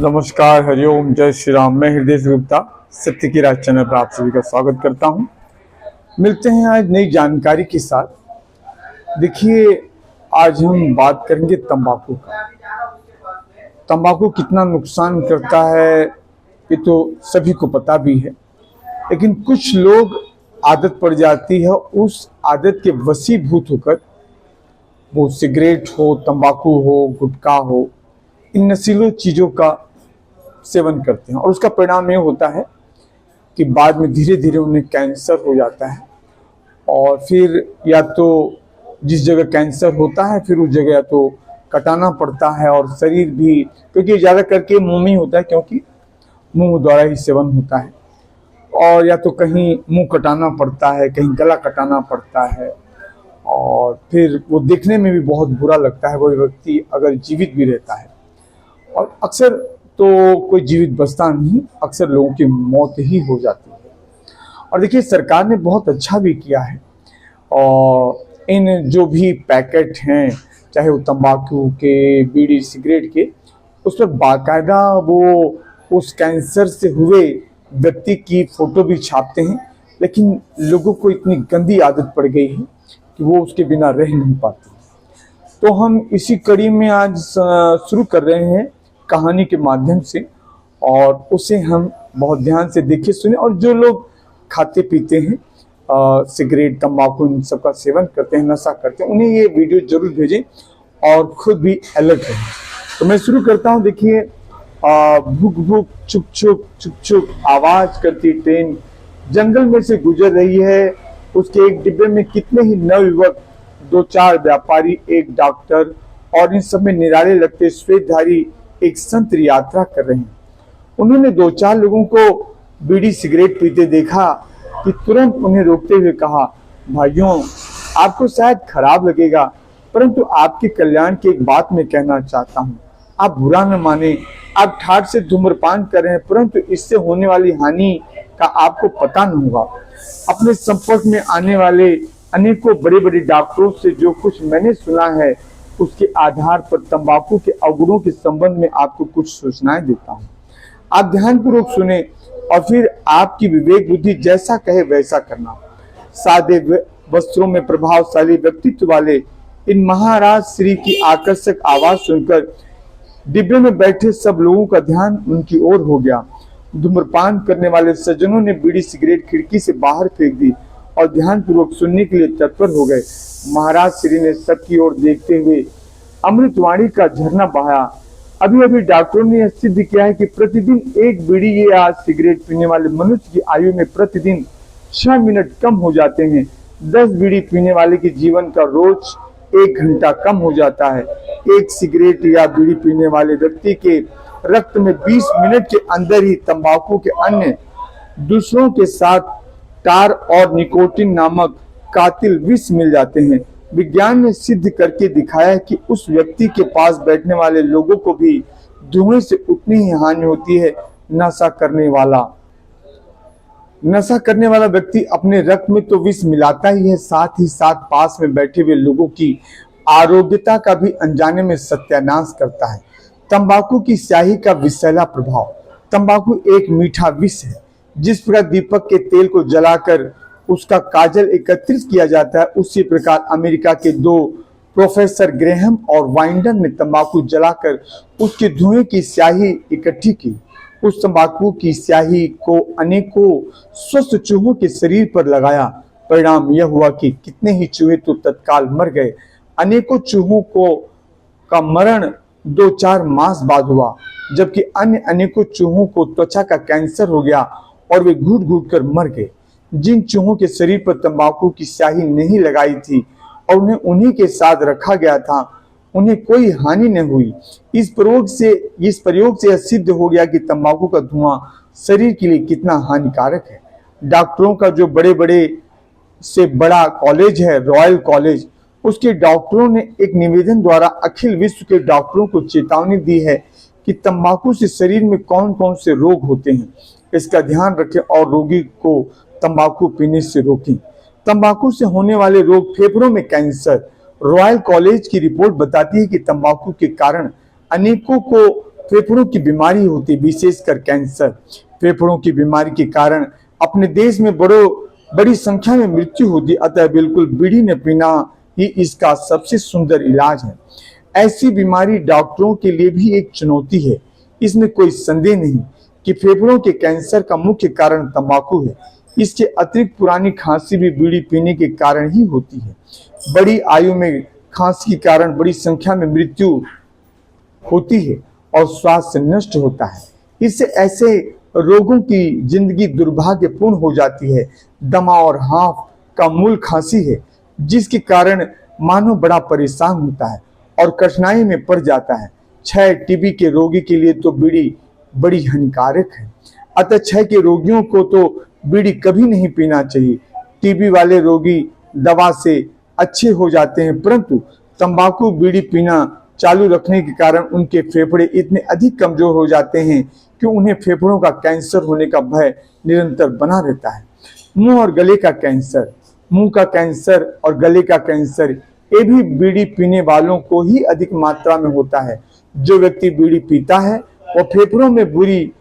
नमस्कार, हरिओम, जय श्री राम। मैं हृदय गुप्ता सत्य की राज चैनल पर आप सभी का स्वागत करता हूं। मिलते हैं आज नई जानकारी के साथ। देखिए, आज हम बात करेंगे तंबाकू का। तंबाकू कितना नुकसान करता है ये तो सभी को पता भी है, लेकिन कुछ लोग आदत पड़ जाती है, उस आदत के वशीभूत होकर वो सिगरेट हो, तंबाकू हो, गुटखा हो, इन नशीली चीज़ों का सेवन करते हैं और उसका परिणाम ये होता है कि बाद में धीरे धीरे उन्हें कैंसर हो जाता है। और फिर या तो जिस जगह कैंसर होता है फिर उस जगह या तो कटाना पड़ता है, और शरीर भी, क्योंकि ज़्यादा करके मुंह में ही होता है, क्योंकि मुंह द्वारा ही सेवन होता है, और या तो कहीं मुंह कटाना पड़ता है, कहीं गला कटाना पड़ता है, और फिर वो देखने में भी बहुत बुरा लगता है वो व्यक्ति अगर जीवित भी रहता है। और अक्सर तो कोई जीवित बचता नहीं, अक्सर लोगों की मौत ही हो जाती है। और देखिए, सरकार ने बहुत अच्छा भी किया है, और इन जो भी पैकेट हैं, चाहे वो तंबाकू के, बीड़ी, सिगरेट के, उस पर बाकायदा वो उस कैंसर से हुए व्यक्ति की फोटो भी छापते हैं। लेकिन लोगों को इतनी गंदी आदत पड़ गई है कि वो उसके बिना रह नहीं पाते। तो हम इसी कड़ी में आज शुरू कर रहे हैं कहानी के माध्यम से, और उसे हम बहुत ध्यान से देखें, सुने। और जो लोग खाते पीते हैं, सिगरेट, तंबाकू, इन सब का सेवन करते हैं, नशा करते हैं, उन्हें ये वीडियो जरूर भेजें और खुद भी अलर्ट रहें। तो मैं शुरू करता हूँ। देखिए, भुक भुक, छुक छुक, छुक छुक आवाज करती ट्रेन जंगल में से गुजर रही है। उसके एक डिब्बे में कितने ही नवयुवक, 2-4 व्यापारी, एक डॉक्टर, और इन सब में निराले लगते श्वेतधारी एक संत यात्रा कर रहे हैं। उन्होंने 2-4 लोगों को बीड़ी सिगरेट पीते देखा कि तुरंत उन्हें रोकते हुए कहा, भाइयों, आपको शायद खराब लगेगा, परंतु आपके कल्याण की एक बात मैं कहना चाहता हूँ। आप बुरा न माने, आप ठाठ से धूम्रपान कर रहे हैं, परंतु इससे होने वाली हानि का आपको पता नहीं होगा। अपने संपर्क में आने वाले अनेकों बड़े बड़े डॉक्टरों से जो कुछ मैंने सुना है, उसके आधार पर तंबाकू के अवगुणों के संबंध में आपको कुछ सूचनाएं देता हूं। आप ध्यानपूर्वक सुने और फिर आपकी विवेक बुद्धि जैसा कहे वैसा करना। सादे वस्त्रों में प्रभावशाली व्यक्तित्व वाले इन महाराज श्री की आकर्षक आवाज सुनकर डिब्बे में बैठे सब लोगों का ध्यान उनकी ओर हो गया। धूम्रपान करने वाले सज्जनों ने बीड़ी सिगरेट खिड़की से बाहर फेंक दी और ध्यानपूर्वक सुनने के लिए तत्पर हो गए। महाराज श्री ने सबकी ओर देखते हुए अमृतवाणी का झरना बहाया। अभी अभी डॉक्टरों ने यह सिद्ध किया है कि प्रतिदिन एक बीड़ी या सिगरेट पीने वाले मनुष्य की आयु में प्रतिदिन 6 मिनट कम हो जाते हैं। 10 बीड़ी पीने वाले के जीवन का रोज 1 घंटा कम हो जाता है। एक सिगरेट या बीड़ी पीने वाले व्यक्ति के रक्त में 20 मिनट के अंदर ही तंबाकू के अन्य दूसरों के साथ टार और निकोटीन नामक कातिल विष मिल जाते हैं। विज्ञान ने सिद्ध करके दिखाया है कि उस व्यक्ति के पास बैठने वाले लोगों को भी धुएं से उतनी ही हानि होती है। नशा करने वाला व्यक्ति अपने रक्त में तो विष मिलाता ही है, साथ ही साथ पास में बैठे हुए लोगों की आरोग्यता का भी अनजाने में सत्यानाश करता है। तंबाकू की स्याही का विषैला प्रभाव। तंबाकू एक मीठा विष है। जिस प्रकार दीपक के तेल को जलाकर उसका काजल एकत्रित किया जाता है, उसी प्रकार अमेरिका के 2 प्रोफेसर ग्रेहम और वाइंडर ने तंबाकू जलाकर उसके धुएं की स्याही इकट्ठी की। उस तंबाकू की स्याही को अनेकों स्वस्थ चूहों के शरीर पर लगाया। परिणाम यह हुआ कि कितने ही चूहे तो तत्काल मर गए। अनेकों चूहों का मरण 2-4 मास बाद हुआ, जबकि अन्य अनेकों चूहों को त्वचा का कैंसर हो गया और वे घुट घुट कर मर गए। जिन चूहों के शरीर पर तंबाकू की स्याही नहीं लगाई थी और उन्हें उन्हीं के साथ रखा गया था, उन्हें कोई हानि न हुई। इस प्रयोग से यह सिद्ध हो गया कि तंबाकू का धुआं शरीर के लिए कितना हानिकारक है। डॉक्टरों का जो बड़ा कॉलेज है, रॉयल कॉलेज, उसके डॉक्टरों ने एक निवेदन द्वारा अखिल विश्व के डॉक्टरों को चेतावनी दी है कि तंबाकू से शरीर में कौन कौन से रोग होते हैं, इसका ध्यान रखें और रोगी को तंबाकू पीने से रोकें। तंबाकू से होने वाले रोग, फेफड़ों में कैंसर। रॉयल कॉलेज की रिपोर्ट बताती है कि तंबाकू के कारण अनेकों को फेफड़ों की बीमारी होती है, विशेषकर कैंसर। फेफड़ों की बीमारी के कारण अपने देश में बड़ी संख्या में मृत्यु होती, अतः बिल्कुल बीड़ी न पीना ही इसका सबसे सुंदर इलाज है। ऐसी बीमारी डॉक्टरों के लिए भी एक चुनौती है। इसमें कोई संदेह नहीं कि फेफड़ों के कैंसर का मुख्य कारण तंबाकू है। इसके अतिरिक्त पुरानी खांसी भी बीड़ी पीने के कारण ही होती है। बड़ी आयु में खांसी के कारण बड़ी संख्या में मृत्यु होती है और स्वास्थ्य नष्ट होता है। इससे ऐसे रोगों की जिंदगी दुर्भाग्यपूर्ण हो जाती है। दमा और हांफ का मूल खांसी है, जिसके कारण मानव बड़ा परेशान होता है और कठिनाई में पड़ जाता है। क्षय टीबी के रोगी के लिए तो बीड़ी बड़ी हानिकारक है, अतः क्षय के रोगियों को तो बीड़ी कभी नहीं पीना चाहिए। टीबी वाले रोगी दवा से अच्छे हो जाते हैं, परंतु तंबाकू बीड़ी पीना चालू रखने के कारण उनके फेफड़े इतने अधिक कमजोर हो जाते हैं कि उन्हें फेफड़ों का कैंसर होने का भय निरंतर बना रहता है। मुंह और गले का कैंसर, मुंह का कैंसर और गले का कैंसर ये भी बीड़ी पीने वालों को ही अधिक मात्रा में होता है। जो व्यक्ति बीड़ी पीता है वो फेफड़ों में बुरी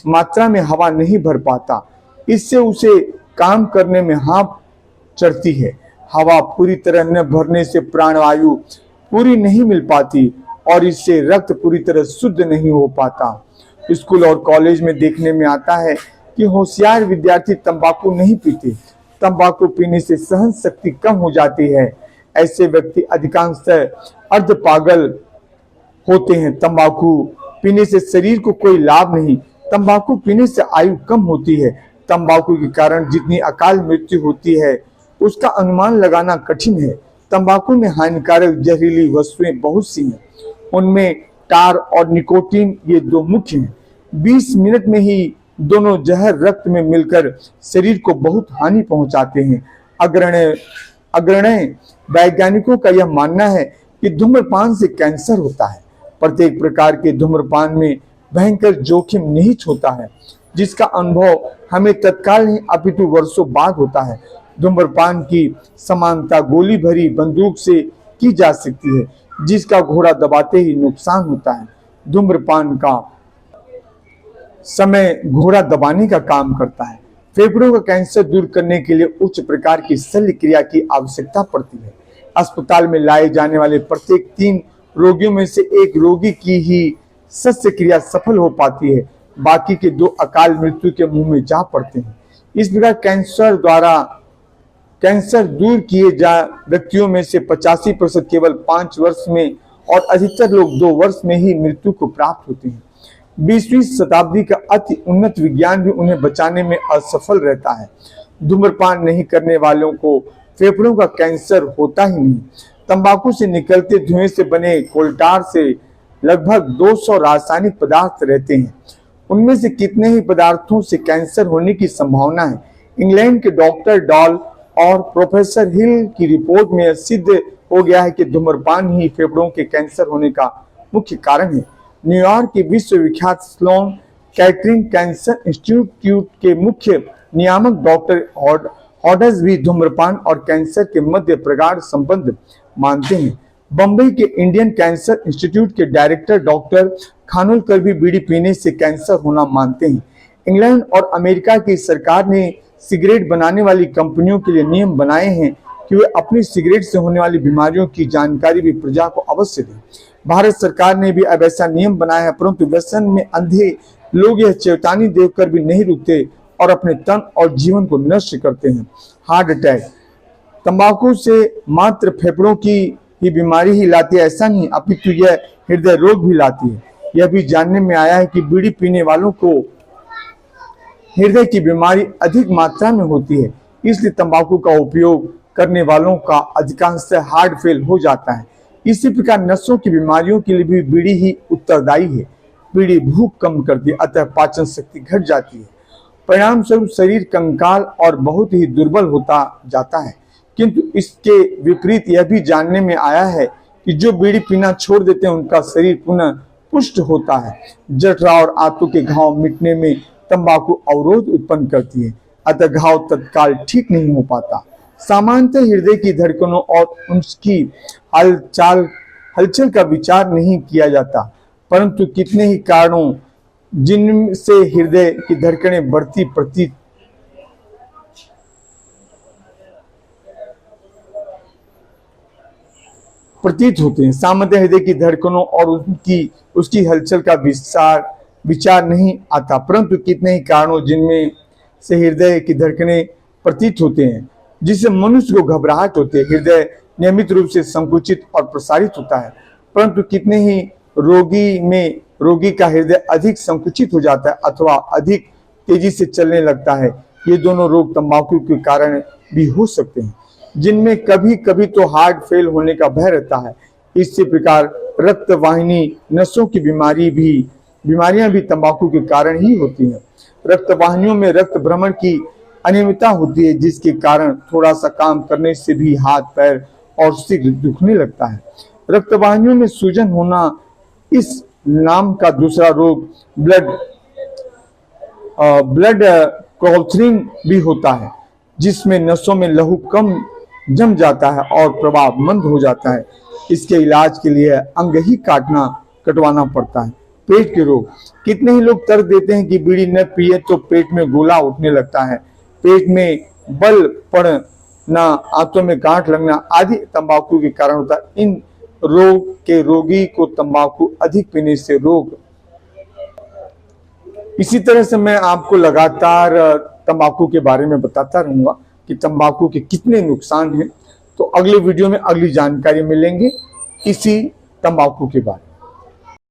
मात्रा में हवा नहीं भर पाता, इससे उसे काम करने में हांफ चढ़ती है। हवा पूरी तरह न भरने से प्राणवायु पूरी नहीं मिल पाती और इससे रक्त पूरी तरह शुद्ध नहीं हो पाता। स्कूल और कॉलेज में देखने में आता है कि होशियार विद्यार्थी तंबाकू नहीं पीते। तंबाकू पीने से सहन शक्ति कम हो जाती है। ऐसे व्यक्ति अधिकांशतः अर्ध पागल होते हैं। तंबाकू पीने से शरीर को कोई लाभ नहीं। तंबाकू पीने से आयु कम होती है। तंबाकू के कारण जितनी अकाल मृत्यु होती है उसका अनुमान लगाना कठिन है। तंबाकू में हानिकारक जहरीली वस्तुएं बहुत सी हैं, उनमें टार और निकोटीन ये दो मुख्य हैं। 20 मिनट में ही दोनों जहर रक्त में मिलकर शरीर को बहुत हानि पहुंचाते हैं। अग्रणी वैज्ञानिकों का यह मानना है कि धूम्रपान से कैंसर होता है। प्रत्येक प्रकार के धूम्रपान में भयंकर जोखिम निहित होता है, जिसका अनुभव हमें तत्काल नहीं अपितु वर्षों बाद होता है। धूम्रपान की समानता गोली भरी बंदूक से की जा सकती है, जिसका घोड़ा दबाते ही नुकसान होता है। धूम्रपान का समय घोड़ा दबाने का काम करता है। फेफड़ों का कैंसर दूर करने के लिए उच्च प्रकार की शल्य क्रिया की आवश्यकता पड़ती है। अस्पताल में लाए जाने वाले प्रत्येक 3 रोगियों में से एक रोगी की ही शल्य क्रिया सफल हो पाती है, बाकी के 2 अकाल मृत्यु के मुंह में जा पड़ते हैं। इस प्रकार कैंसर दूर किए जा व्यक्तियों में से 85% केवल 5 वर्ष में और अधिकतर लोग 2 वर्ष में ही मृत्यु को प्राप्त होते हैं। 20वीं शताब्दी का अति उन्नत विज्ञान भी उन्हें बचाने में असफल रहता है। धूम्रपान नहीं करने वालों को फेफड़ों का कैंसर होता ही नहीं। तंबाकू से निकलते धुएं से बने कोल्टार से लगभग 200 रासायनिक पदार्थ रहते हैं। उनमें से कितने ही पदार्थों से कैंसर होने की संभावना है। इंग्लैंड के डॉक्टर डॉल और प्रोफेसर हिल की रिपोर्ट में सिद्ध हो गया है कि धूम्रपान ही फेफड़ों के कैंसर होने का मुख्य कारण है। न्यूयॉर्क के विश्वविख्यात स्लोन कैटरिंग कैंसर इंस्टीट्यूट के मुख्य नियामक डॉक्टर हॉडस भी धूम्रपान और कैंसर के मध्य प्रगाढ़ संबंध मानते हैं। बम्बई के इंडियन कैंसर इंस्टीट्यूट के डायरेक्टर डॉक्टर खानोलकर भी बीड़ी पीने से कैंसर होना मानते हैं। इंग्लैंड और अमेरिका की सरकार ने सिगरेट बनाने वाली कंपनियों के लिए नियम बनाए हैं कि वे अपनी सिगरेट से होने वाली बीमारियों की जानकारी भी प्रजा को अवश्य दें। भारत सरकार ने भी अब ऐसा नियम बनाया है, परंतु व्यसन में अंधे लोग यह चेतावनी देकर भी नहीं रुकते और अपने तन और जीवन को नष्ट करते हैं। हार्ट अटैक तंबाकू से मात्र फेफड़ों की ही बीमारी ही लाती है ऐसा नहीं, अपितु यह हृदय रोग भी लाती है। यह भी जानने में आया है कि बीड़ी पीने वालों को हृदय की बीमारी अधिक मात्रा में होती है, इसलिए तंबाकू का उपयोग करने वालों का अधिकांश हार्ट फेल हो जाता है। इसी प्रकार नसों की बीमारियों के लिए भी बीड़ी ही उत्तरदायी है। बीड़ी भूख कम करती है, अतः पाचन शक्ति घट जाती है। परिणाम स्वरूप शरीर कंकाल और बहुत ही दुर्बल होता जाता है। किंतु इसके विपरीत यह भी जानने में आया है कि जो बीड़ी पीना छोड़ देते हैं उनका शरीर पुनः पुष्ट होता है। जठरा और आंतों के घाव मिटने में तंबाकू अवरोध उत्पन्न करती है, अतः घाव तत्काल ठीक नहीं हो पाता। सामान्यतः हृदय की धड़कनों और उसकी हलचल का विचार नहीं किया जाता। परंतु कितने ही कारणों जिनसे हृदय की धड़कनें बढ़ती प्रतीत होते हैं। सामान्य हृदय की धड़कनों और उसकी हलचल का विचार नहीं आता, परंतु कितने ही कारणों जिनमें से हृदय की धड़कनें प्रतीत होते हैं, जिससे मनुष्य को घबराहट होती है। हृदय नियमित रूप से संकुचित और प्रसारित होता है, परंतु कितने ही रोगी का हृदय अधिक संकुचित हो जाता है अथवा अधिक तेजी से चलने लगता है। ये दोनों रोग तंबाकू के कारण भी हो सकते हैं, जिनमें कभी कभी तो हार्ट फेल होने का भय रहता है। इसी प्रकार रक्त वाहिनी नसों की बीमारियां भी तंबाकू के कारण ही होती हैं। रक्त वाहिनियों में रक्त भ्रमण की अनियमितता होती है, जिसके कारण थोड़ा सा काम करने से भी हाथ पैर और सिर दुखने लगता है। रक्त वाहिनियों में सूजन होना इस नाम का दूसरा रोग ब्लड क्लॉटिंग भी होता है, जिसमें नसों में लहू कम जम जाता है और प्रवाह मंद हो जाता है। इसके इलाज के लिए अंग ही कटवाना पड़ता है। पेट के रोग, कितने ही लोग तर्क देते हैं कि बीड़ी न पिए तो पेट में गोला उठने लगता है, पेट में बल पड़ना, आंतों में गांठ लगना आदि तंबाकू के कारण होता है। इन रोग के रोगी को तंबाकू अधिक पीने से रोग। इसी तरह से मैं आपको लगातार तंबाकू के बारे में बताता रहूंगा कि तंबाकू के कितने नुकसान हैं। तो अगले वीडियो में अगली जानकारी मिलेंगे इसी तंबाकू के बारे में।